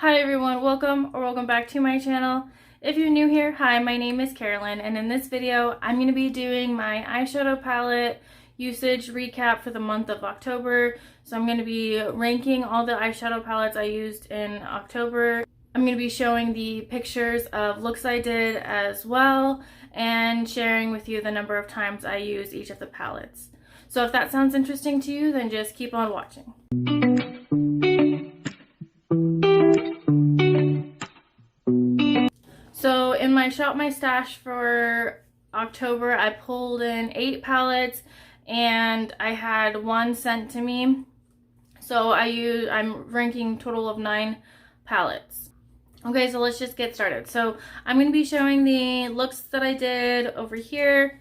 Hi everyone, welcome back to my channel. If you're new here, hi, my name is Carolyn, and in this video I'm going to be doing my eyeshadow palette usage recap for the month of October. So I'm going to be ranking all the eyeshadow palettes I used in October. I'm going to be showing the pictures of looks I did as well, and sharing with you the number of times I used each of the palettes. So if that sounds interesting to you, then just keep on watching. So in my Shop My Stash for October, I pulled in 8 palettes and I had 1 sent to me. So I'm ranking a total of 9 palettes. Okay, so let's just get started. So I'm going to be showing the looks that I did over here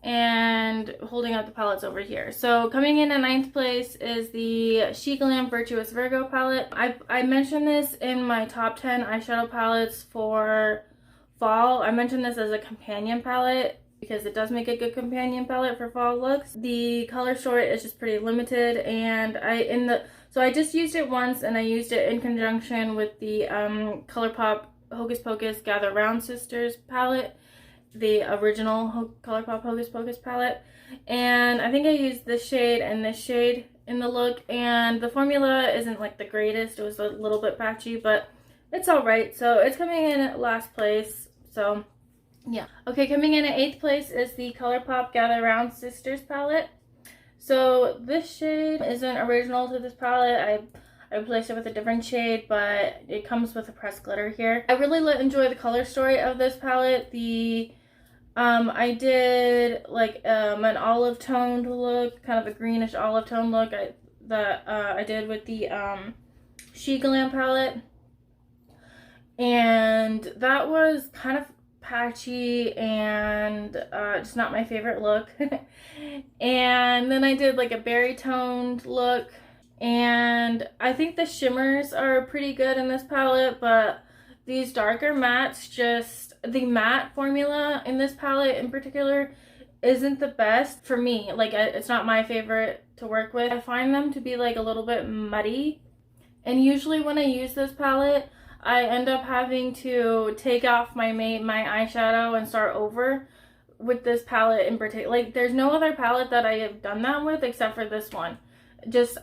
and holding up the palettes over here. So coming in at 9th place is the She Glam Virtuous Virgo palette. I mentioned this in my top 10 eyeshadow palettes for fall. I mentioned this as a companion palette because it does make a good companion palette for fall looks. The color story is just pretty limited, and I just used it once, and I used it in conjunction with the Colourpop Hocus Pocus Gather Round Sisters palette, the original Colourpop Hocus Pocus palette, and I think I used this shade and this shade in the look, and the formula isn't like the greatest. It was a little bit patchy, but it's alright. So it's coming in at last place, so yeah. Okay, coming in at 8th place is the Colourpop Gather Round Sisters palette. So this shade isn't original to this palette. I replaced it with a different shade, but it comes with a pressed glitter here. I really enjoy the color story of this palette. I did like an olive toned look, kind of a greenish olive tone look that I did with the She Glam palette. And that was kind of patchy and just not my favorite look. And then I did like a berry toned look, and I think the shimmers are pretty good in this palette, but these darker mattes, just the matte formula in this palette in particular isn't the best for me. Like, it's not my favorite to work with. I find them to be like a little bit muddy, and usually when I use this palette I end up having to take off my eyeshadow and start over with this palette in particular. Like, there's no other palette that I have done that with except for this one.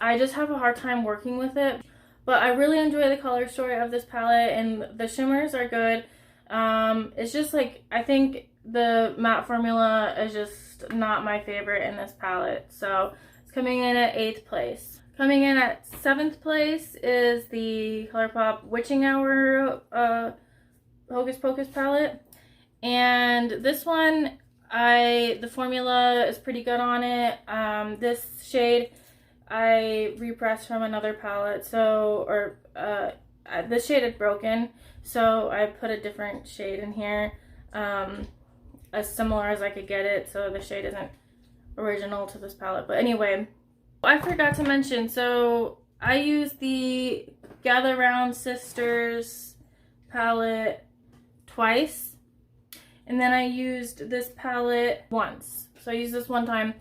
I just have a hard time working with it. But I really enjoy the color story of this palette, and the shimmers are good. It's just like, I think the matte formula is just not my favorite in this palette. So it's coming in at 8th place. Coming in at 7th place is the Colourpop Witching Hour Hocus Pocus palette. And this one, the formula is pretty good on it. This shade I repressed from another palette, this shade is broken, so I put a different shade in here, as similar as I could get it, so the shade isn't original to this palette. But anyway, I forgot to mention, so I used the Gather Round Sisters palette twice, and then I used this palette once. So I used this one time,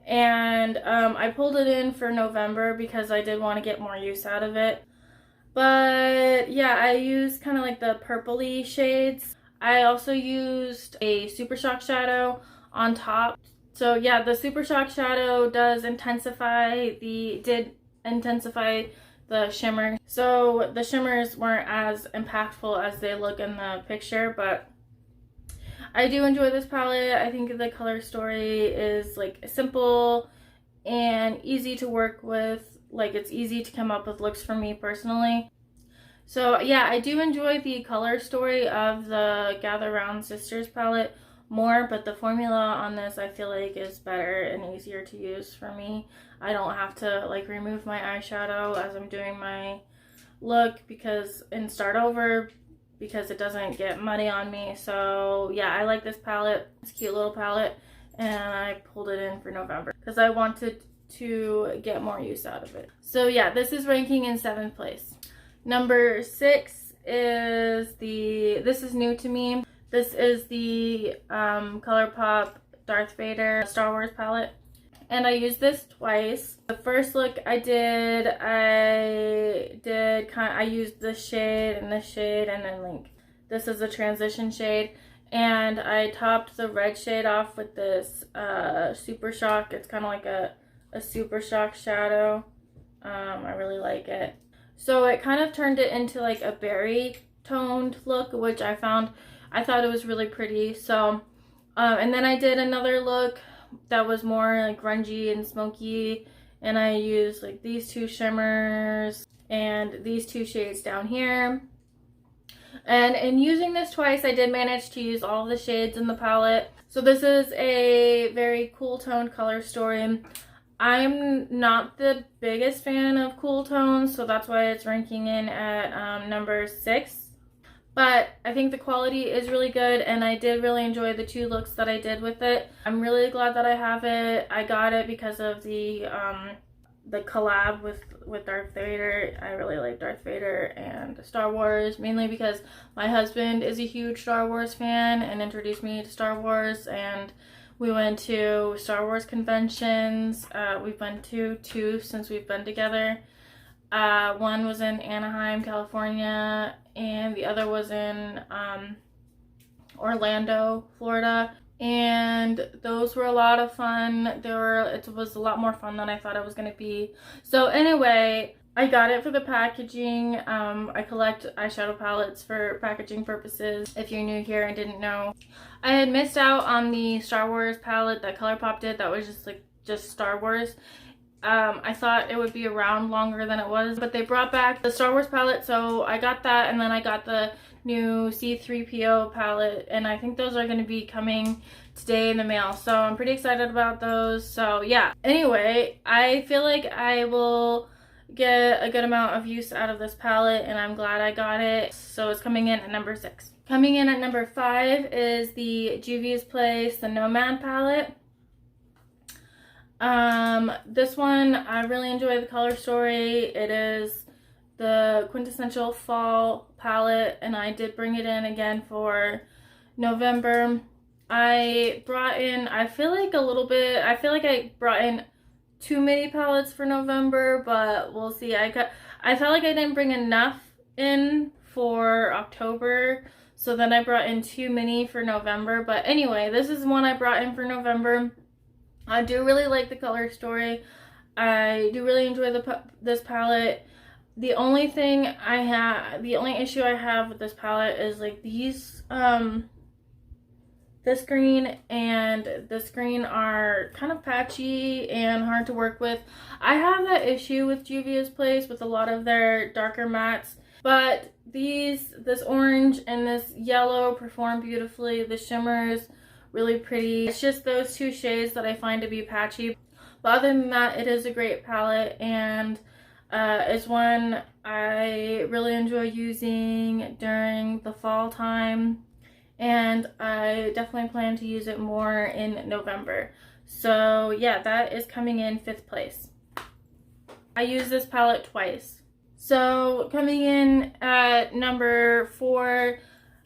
and I pulled it in for November because I did want to get more use out of it. But yeah, I used kind of like the purpley shades. I also used a Super Shock shadow on top. So yeah, the Super Shock shadow did intensify the shimmer. So the shimmers weren't as impactful as they look in the picture, but I do enjoy this palette. I think the color story is like simple and easy to work with. Like, it's easy to come up with looks for me personally. So yeah, I do enjoy the color story of the Gather Round Sisters palette more, but the formula on this I feel like is better and easier to use for me. I don't have to like remove my eyeshadow as I'm doing my look and start over, because it doesn't get muddy on me. So yeah, I like this palette. It's a cute little palette, and I pulled it in for November because I wanted to get more use out of it. So yeah, this is ranking in 7th place. Number 6 is this is new to me. This is the Colourpop Darth Vader Star Wars palette. and I used this twice. The first look I used this shade and this shade, and then like this is a transition shade, and I topped the red shade off with this Super Shock. It's kind of like a Super Shock shadow. I really like it. So it kind of turned it into like a berry toned look, which I thought it was really pretty. So and then I did another look that was more like grungy and smoky, and I used like these two shimmers and these two shades down here. And in using this twice, I did manage to use all the shades in the palette. So this is a very cool toned color story. I'm not the biggest fan of cool tones, so that's why it's ranking in at number 6. But I think the quality is really good, and I did really enjoy the 2 looks that I did with it. I'm really glad that I have it. I got it because of the collab with Darth Vader. I really like Darth Vader and Star Wars, mainly because my husband is a huge Star Wars fan and introduced me to Star Wars, and we went to Star Wars conventions. We've been to 2 since we've been together. One was in Anaheim, California, and the other was in Orlando, Florida. And those were a lot of fun. It was a lot more fun than I thought it was going to be. So anyway, I got it for the packaging. I collect eyeshadow palettes for packaging purposes, if you're new here and didn't know. I had missed out on the Star Wars palette that Colourpop did that was just Star Wars. I thought it would be around longer than it was, but they brought back the Star Wars palette, so I got that, and then I got the new C-3PO palette, and I think those are going to be coming today in the mail, so I'm pretty excited about those. So yeah, anyway, I feel like I will get a good amount of use out of this palette, and I'm glad I got it. So it's coming in at number 6. Coming in at number 5 is the Juvia's Place, the Nomad palette. This one, I really enjoy the color story. It is the quintessential fall palette, and I did bring it in again for November. I feel like I brought in too many palettes for November, but we'll see. I felt like I didn't bring enough in for October, so then I brought in too many for November. But anyway, this is one I brought in for November. I do really like the color story. I do really enjoy this palette. The only issue I have with this palette is like these, this green and this green are kind of patchy and hard to work with. I have that issue with Juvia's Place with a lot of their darker mattes, but this orange and this yellow perform beautifully. The shimmers really pretty. It's just those 2 shades that I find to be patchy. But other than that, it is a great palette, and it's one I really enjoy using during the fall time, and I definitely plan to use it more in November. So yeah, that is coming in 5th place. I used this palette twice. So coming in at number 4,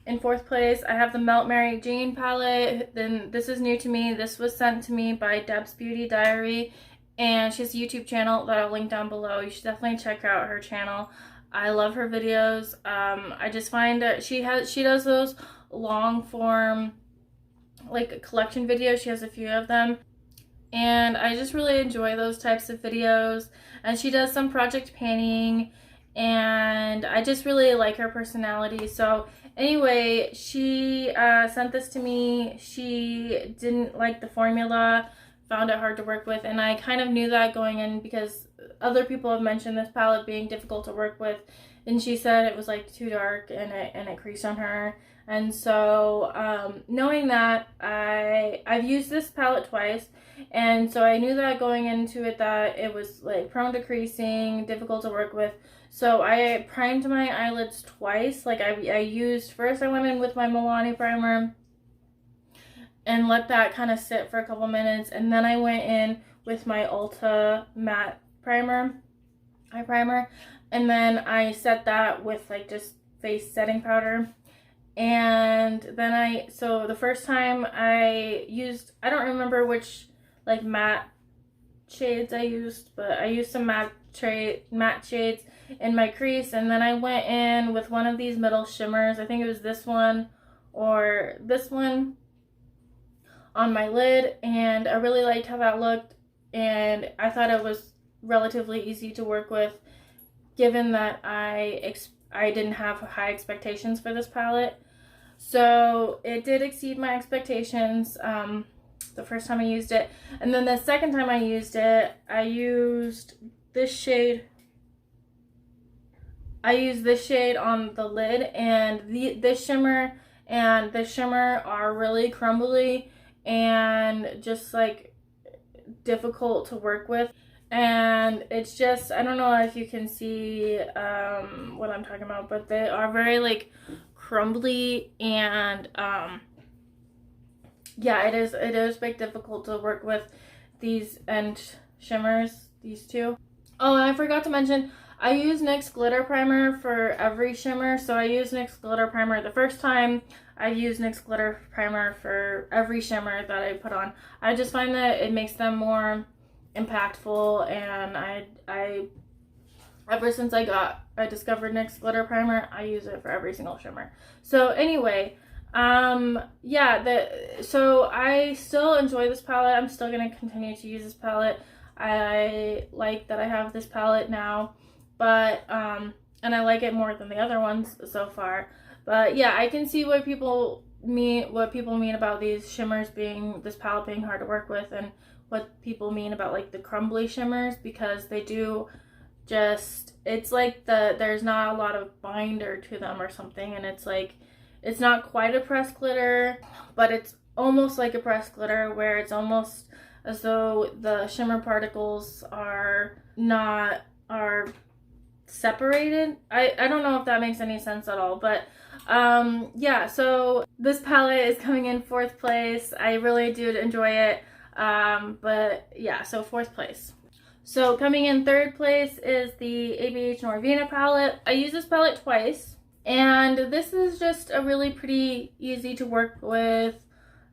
in 4th place, I have the Melt Mary Jane palette. Then this is new to me. This was sent to me by Deb's Beauty Diary, and she has a YouTube channel that I'll link down below. You should definitely check out her channel. I love her videos. I just find that she does those long form like collection videos. She has a few of them, and I just really enjoy those types of videos. And she does some project panning, and I just really like her personality. So anyway, she sent this to me. She didn't like the formula, found it hard to work with, and I kind of knew that going in because other people have mentioned this palette being difficult to work with, and she said it was like too dark and it creased on her. And so knowing that, I've used this palette twice, and so I knew that going into it that it was like prone to creasing, difficult to work with. So I primed my eyelids twice. Like I went in with my Milani primer and let that kind of sit for a couple minutes, and then I went in with my Ulta matte eye primer, and then I set that with like just face setting powder. And then so the first time I don't remember which like matte shades I used, but I used some matte shades in my crease, and then I went in with one of these middle shimmers. I think it was this one or this one on my lid, and I really liked how that looked, and I thought it was relatively easy to work with, given that I didn't have high expectations for this palette. So it did exceed my expectations the first time I used it. And then the second time I used it, I used this shade. I used this shade on the lid, and this shimmer and this shimmer are really crumbly and just like difficult to work with. And it's just, I don't know if you can see what I'm talking about, but they are very like crumbly, and yeah, it is like difficult to work with these end shimmers, these two. Oh, and I forgot to mention, I use NYX glitter primer for every shimmer. So I use NYX glitter primer the first time. I use NYX glitter primer for every shimmer that I put on. I just find that it makes them more impactful, and I ever since I discovered NYX glitter primer, I use it for every single shimmer. So anyway, yeah, so I still enjoy this palette. I'm still gonna continue to use this palette. I like that I have this palette now, but and I like it more than the other ones so far. But yeah, I can see what people mean about these shimmers this palette being hard to work with, and what people mean about like the crumbly shimmers, because they do just, it's like there's not a lot of binder to them or something, and it's like, it's not quite a pressed glitter, but it's almost like a pressed glitter, where it's almost as though the shimmer particles are separated. I don't know if that makes any sense at all, but yeah, so this palette is coming in 4th place. I really did enjoy it, but yeah, so 4th place. So coming in 3rd place is the ABH Norvina palette. I used this palette twice, and this is just a really pretty easy to work with,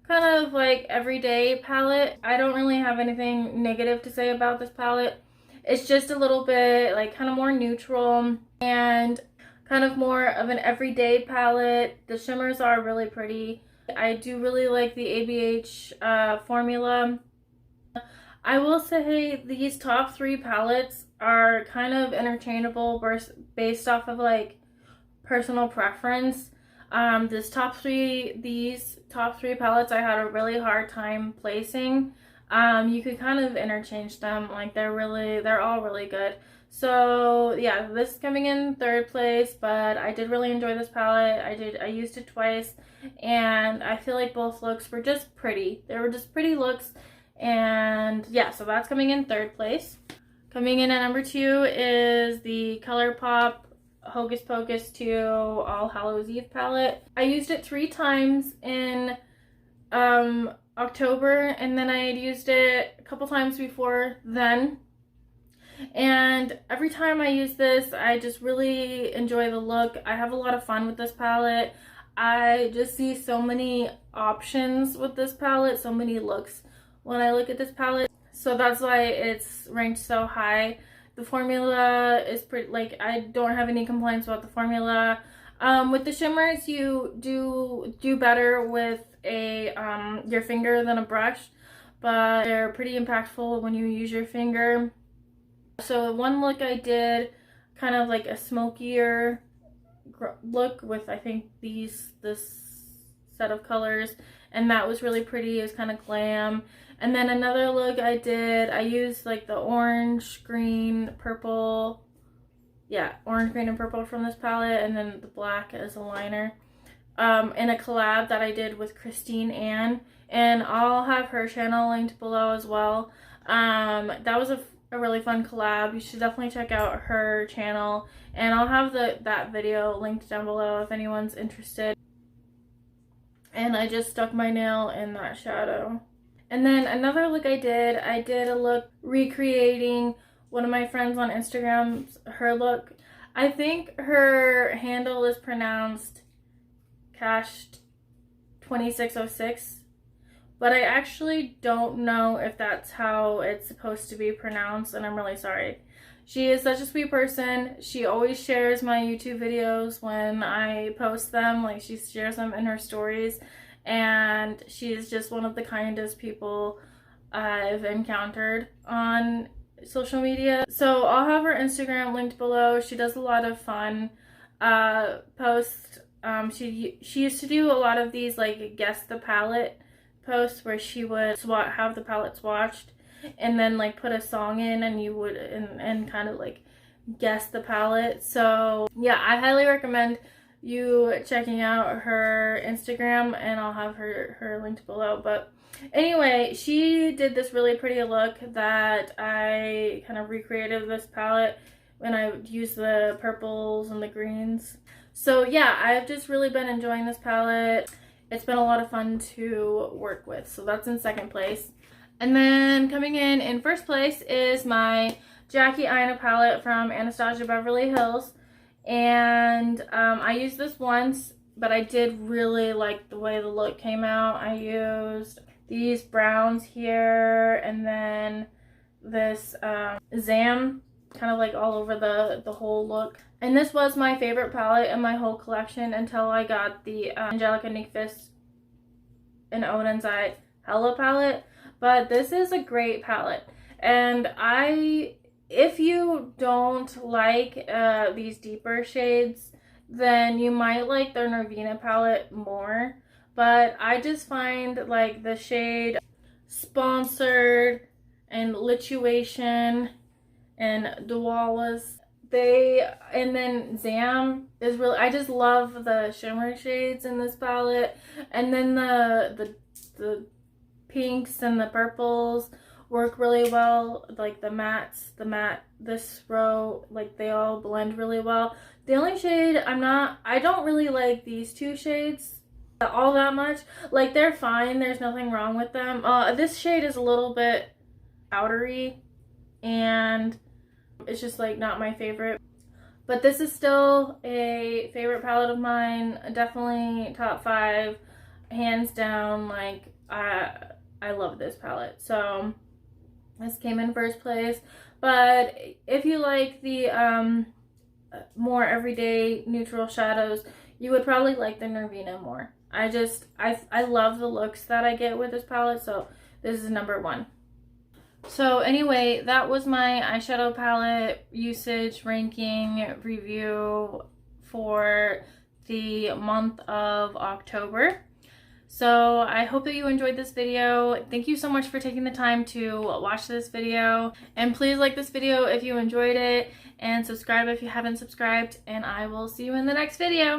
kind of like everyday palette. I don't really have anything negative to say about this palette. It's just a little bit like kind of more neutral and kind of more of an everyday palette. The shimmers are really pretty. I do really like the ABH formula. I will say these top 3 palettes are kind of interchangeable based off of like personal preference. These top three palettes I had a really hard time placing. You could kind of interchange them, like they're all really good. So yeah, this is coming in 3rd place, but I did really enjoy this palette. I used it twice, and I feel like both looks were just pretty. They were just pretty looks, and yeah, so that's coming in 3rd place. Coming in at number 2 is the Colourpop Hocus Pocus 2 All Hallows Eve palette. I used it 3 times in October, and then I had used it a couple times before then. And every time I use this, I just really enjoy the look. I have a lot of fun with this palette. I just see so many options with this palette, so many looks when I look at this palette. So that's why it's ranked so high. The formula is pretty, like, I don't have any complaints about the formula. With the shimmers, you do better with your finger than a brush, but they're pretty impactful when you use your finger. So one look I did kind of like a smokier look with, I think, this set of colors, and that was really pretty. It was kind of glam. And then another look I used like the orange, green, purple, yeah, orange, green, and purple from this palette, and then the black as a liner, in a collab that I did with Christine Ann, and I'll have her channel linked below as well. That was a really fun collab. You should definitely check out her channel, and I'll have that video linked down below if anyone's interested. And I just stuck my nail in that shadow. And then another look I did a look recreating one of my friends on Instagram's, her look. I think her handle is pronounced Cash2606, but I actually don't know if that's how it's supposed to be pronounced, and I'm really sorry. She is such a sweet person. She always shares my YouTube videos when I post them. Like, she shares them in her stories, and she is just one of the kindest people I've encountered on social media. So I'll have her Instagram linked below. She does a lot of fun posts. She used to do a lot of these like guess the palette posts where she would have the palette swatched and then like put a song in, and you would and kind of like guess the palette. So yeah, I highly recommend you checking out her Instagram, and I'll have her linked below. But anyway, she did this really pretty look that I kind of recreated this palette when I used the purples and the greens. So yeah, I've just really been enjoying this palette. It's been a lot of fun to work with. So that's in second place. And then coming in first place is my Jackie Aina palette from Anastasia Beverly Hills. And I used this once, but I did really like the way the look came out. I used these browns here, and then this Zam kind of like all over the whole look. And this was my favorite palette in my whole collection until I got the Angelica Nyqvist and Odin's Eye Hella palette. But this is a great palette, and if you don't like these deeper shades, then you might like their Nervina palette more. But I just find like the shade Sponsored and Lituation and Dualas, and then Zam is really, I just love the shimmer shades in this palette. And then the pinks and the purples work really well. Like the matte, this row, like they all blend really well. The only shade I don't really like these two shades all that much. Like, they're fine, there's nothing wrong with them. This shade is a little bit powdery, and it's just like not my favorite. But this is still a favorite palette of mine. Definitely top 5, hands down. Like, I love this palette. So this came in first place. But if you like the more everyday neutral shadows, you would probably like the Nervina more. I love the looks that I get with this palette, so this is number 1. So anyway, that was my eyeshadow palette usage ranking review for the month of October. So I hope that you enjoyed this video. Thank you so much for taking the time to watch this video. And please like this video if you enjoyed it, and subscribe if you haven't subscribed, and I will see you in the next video.